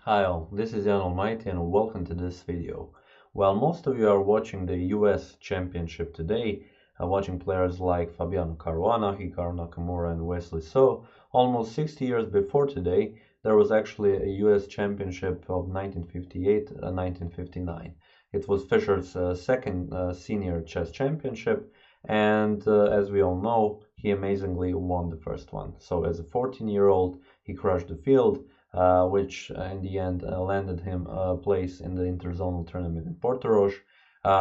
Hi all, this is Allmighty and welcome to this video. While most of you are watching the US Championship today, watching players like Fabiano Caruana, Hikaru Nakamura and Wesley So, almost 60 years before today, there was actually a US Championship of 1958 and 1959. It was Fischer's second senior chess championship, and as we all know, he amazingly won the first one. So as a 14-year-old, he crushed the field, which in the end landed him a place in the interzonal tournament in Portorož,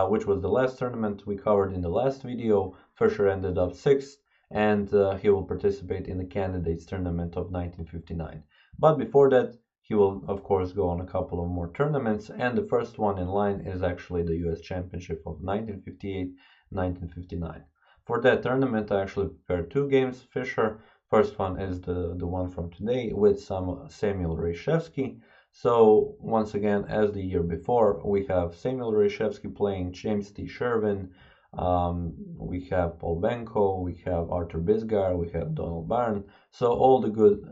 which was the last tournament we covered in the last video. Fischer ended up 6th, and he will participate in the candidates tournament of 1959. But before that, he will of course go on a couple of more tournaments, and the first one in line is actually the US Championship of 1958-1959. For that tournament, I actually prepared two games. Fischer. First one is the one from today with some Samuel Reshevsky. So once again, as the year before, we have Samuel Reshevsky playing James T. Sherwin, we have Paul Benko, we have Arthur Bisguier, we have Donald Byrne. So all the good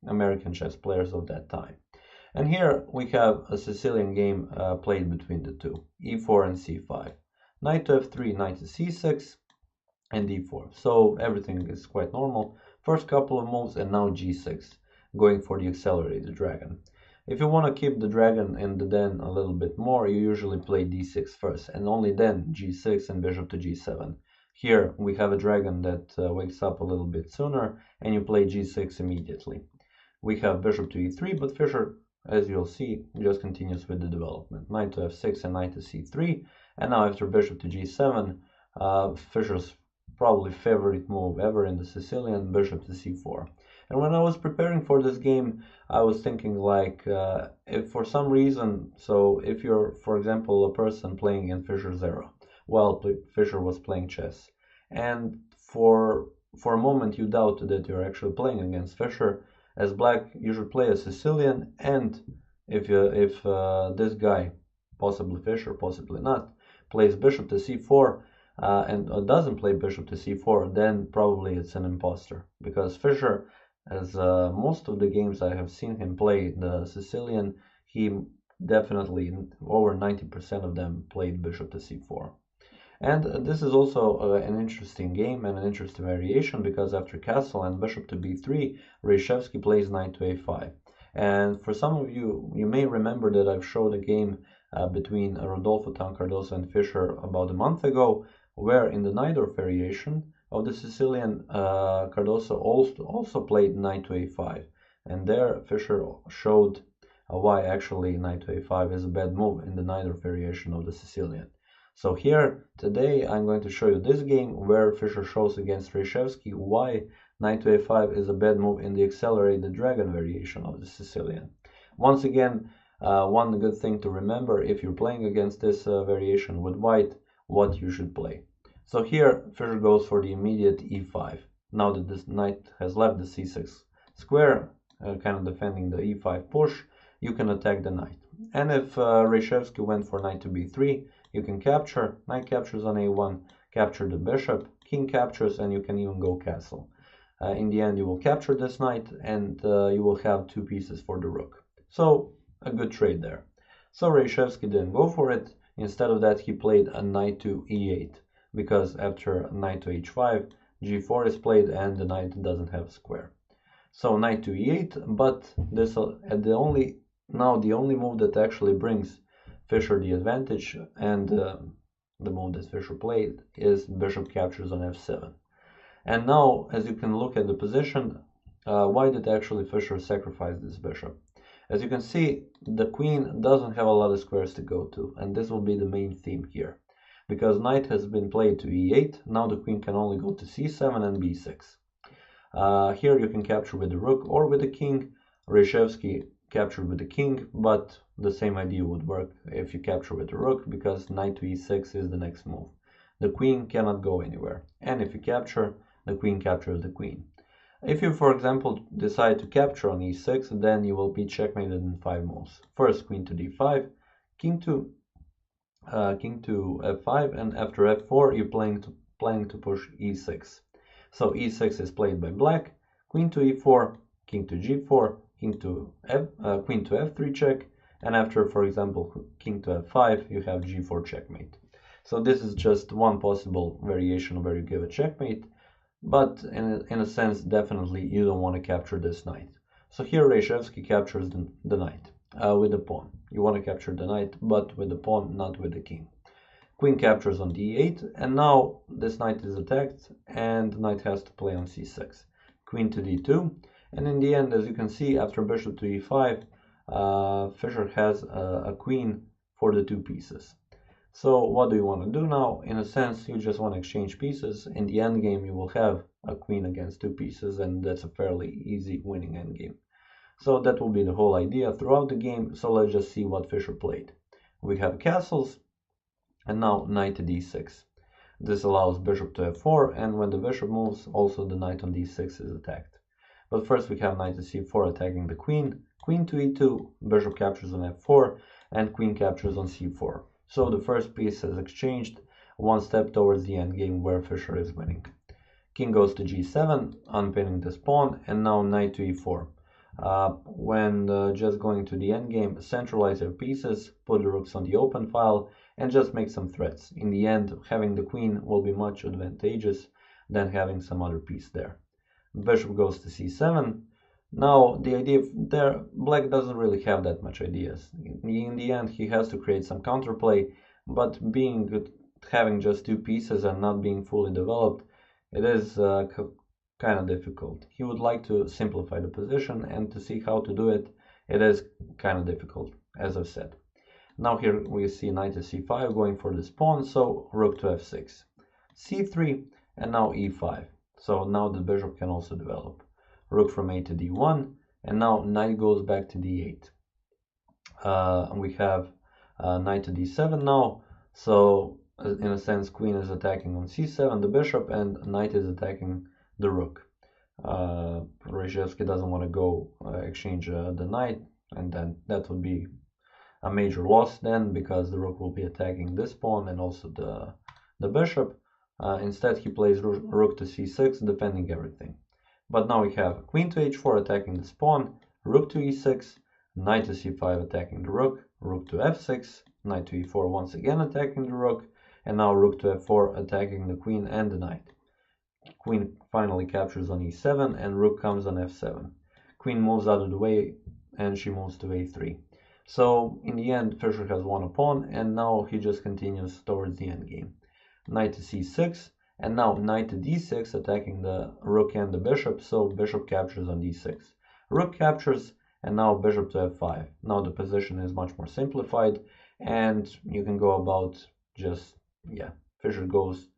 American chess players of that time. And here we have a Sicilian game played between the two, e4 and c5. Knight to f3, knight to c6, and d4. So everything is quite normal. First couple of moves and now g6, going for the accelerated dragon. If you want to keep the dragon in the den a little bit more, you usually play d6 first and only then g6 and bishop to g7. Here we have a dragon that wakes up a little bit sooner and you play g6 immediately. We have bishop to e3, but Fischer, as you'll see, just continues with the development. Knight to f6 and knight to c3, and now after bishop to g7, Fischer's probably favorite move ever in the Sicilian, bishop to c4. And when I was preparing for this game, I was thinking like, if for some reason, so if you're, for example, a person playing in Fischer's era, while Fischer was playing chess, and for a moment you doubt that you're actually playing against Fischer, as black you should play a Sicilian, and if this guy, possibly Fischer, possibly not, plays bishop to c4, and doesn't play bishop to c4, then probably it's an imposter, because Fischer, as most of the games I have seen him play the Sicilian, he definitely, over 90% of them, played bishop to c4. And this is also an interesting game and an interesting variation, because after castle and bishop to b3, Reshevsky plays knight to a5. And for some of you, you may remember that I've showed a game between Rodolfo Tancardoso and Fischer about a month ago, where in the Najdorf variation of the Sicilian, Cardoso also played knight to a5, and there Fischer showed why actually knight to a5 is a bad move in the Najdorf variation of the Sicilian. So here today I'm going to show you this game where Fischer shows against Reshevsky why knight to a5 is a bad move in the accelerated dragon variation of the Sicilian. Once again, one good thing to remember if you're playing against this variation with white, what you should play. So here Fischer goes for the immediate e5. Now that this knight has left the c6 square, kind of defending the e5 push, you can attack the knight. And if Reshevsky went for knight to b3, you can capture, knight captures on a1, capture the bishop, king captures, and you can even go castle. In the end you will capture this knight, and you will have two pieces for the rook. So a good trade there. So Reshevsky didn't go for it. Instead of that, he played a knight to e8, because after knight to h5, g4 is played and the knight doesn't have a square. So knight to e8, but this the only move that actually brings Fischer the advantage, and the move that Fischer played, is bishop captures on f7. And now, as you can look at the position, why did actually Fischer sacrifice this bishop? As you can see, the queen doesn't have a lot of squares to go to, and this will be the main theme here. Because knight has been played to e8, now the queen can only go to c7 and b6. Here you can capture with the rook or with the king. Reshevsky captured with the king, but the same idea would work if you capture with the rook, because knight to e6 is the next move. The queen cannot go anywhere, and if you capture, the queen captures the queen. If you, for example, decide to capture on e6, then you will be checkmated in 5 moves. First, queen to d5, king to f5, and after f4 you're planning to push e6. So e6 is played by black, queen to e4, king to g4, queen to f3 check, and after, for example, king to f5, you have g4 checkmate. So this is just one possible variation where you give a checkmate, but in a sense, definitely you don't want to capture this knight. So here Reshevsky captures the knight with the pawn. You want to capture the knight, but with the pawn, not with the king. Queen captures on d8, and now this knight is attacked, and the knight has to play on c6. Queen to d2, and in the end, as you can see, after bishop to e5, Fischer has a queen for the two pieces. So what do you want to do now? In a sense, you just want to exchange pieces. In the endgame, you will have a queen against two pieces, and that's a fairly easy winning endgame. So that will be the whole idea throughout the game. So let's just see what Fischer played. We have castles, and now knight to d6. This allows bishop to f4, and when the bishop moves, also the knight on d6 is attacked. But first we have knight to c4 attacking the queen, queen to e2, bishop captures on f4, and queen captures on c4. So the first piece has exchanged, one step towards the endgame where Fischer is winning. King goes to g7, unpinning this pawn, and now knight to e4. When just going to the endgame, centralize your pieces, put the rooks on the open file, and just make some threats. In the end, having the queen will be much advantageous than having some other piece there. Bishop goes to c7. Now, the idea there, black doesn't really have that much ideas. In the end, he has to create some counterplay, but having just two pieces and not being fully developed, it is kind of difficult. He would like to simplify the position, and to see how to do it, it is kind of difficult, as I've said. Now here we see knight to c5 going for this pawn, so rook to f6, c3, and now e5. So now the bishop can also develop. Rook from a to d1, and now knight goes back to d8. We have knight to d7 now, so in a sense queen is attacking on c7 the bishop, and knight is attacking the rook. Reshevsky doesn't want to go exchange the knight, and then that would be a major loss then, because the rook will be attacking this pawn and also the bishop. Instead he plays rook to c6, defending everything. But now we have queen to h4 attacking this pawn, rook to e6, knight to c5 attacking the rook, rook to f6, knight to e4 once again attacking the rook, and now rook to f4 attacking the queen and the knight. Queen finally captures on e7, and rook comes on f7. Queen moves out of the way, and she moves to a3. So in the end, Fischer has won a pawn, and now he just continues towards the endgame. Knight to c6, and now knight to d6 attacking the rook and the bishop, so bishop captures on d6. Rook captures, and now bishop to f5. Now the position is much more simplified, and you can go about just, yeah, Fischer goes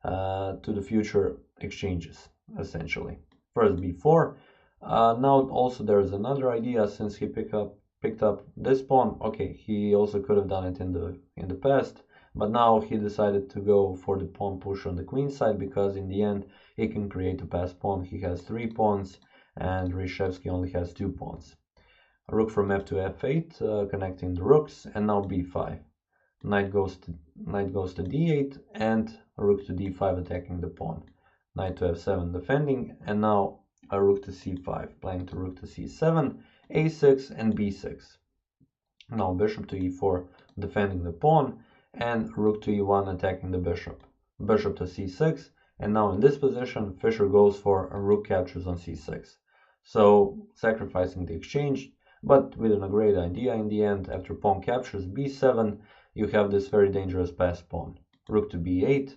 to the future exchanges, essentially. First b4. Now also there is another idea, since he picked up this pawn. Okay, he also could have done it in the past, but now he decided to go for the pawn push on the queen side, because in the end he can create a passed pawn. He has 3 pawns, and Reshevsky only has 2 pawns. Rook from f to f8, connecting the rooks, and now b5. Knight goes to d8, and rook to d5 attacking the pawn. Knight to f7 defending, and now a rook to c5, playing to rook to c7, a6, and b6. Now bishop to e4 defending the pawn, and rook to e1 attacking the bishop. Bishop to c6, and now in this position Fischer goes for a rook captures on c6. So sacrificing the exchange, but with a great idea in the end. After pawn captures b7, you have this very dangerous passed pawn. Rook to b8,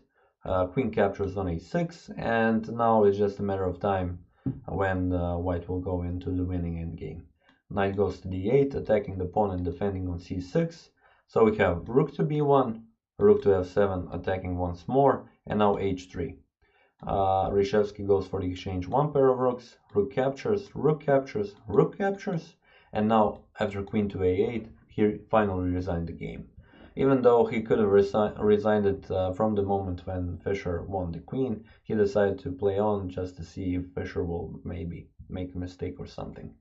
queen captures on a6, and now it's just a matter of time when white will go into the winning endgame. Knight goes to d8, attacking the pawn and defending on c6. So we have rook to b1, rook to f7, attacking once more, and now h3. Reshevsky goes for the exchange, one pair of rooks, rook captures, rook captures, rook captures, and now after queen to a8, he finally resigned the game. Even though he could have resigned it from the moment when Fischer won the queen, he decided to play on just to see if Fischer will maybe make a mistake or something.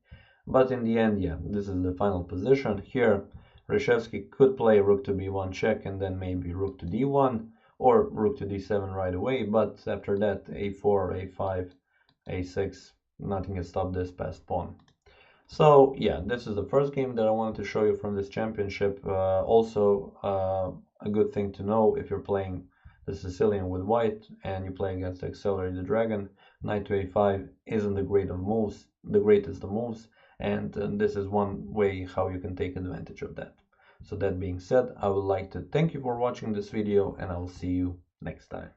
But in the end, yeah, this is the final position. Here, Reshevsky could play rook to b1 check, and then maybe rook to d1, or rook to d7 right away, but after that, a4, a5, a6, nothing can stop this passed pawn. So yeah, this is the first game that I wanted to show you from this championship. A good thing to know if you're playing the Sicilian with white and you play against the accelerated dragon, knight to a5 isn't the greatest of moves, and this is one way how you can take advantage of that. So that being said, I would like to thank you for watching this video, and I will see you next time.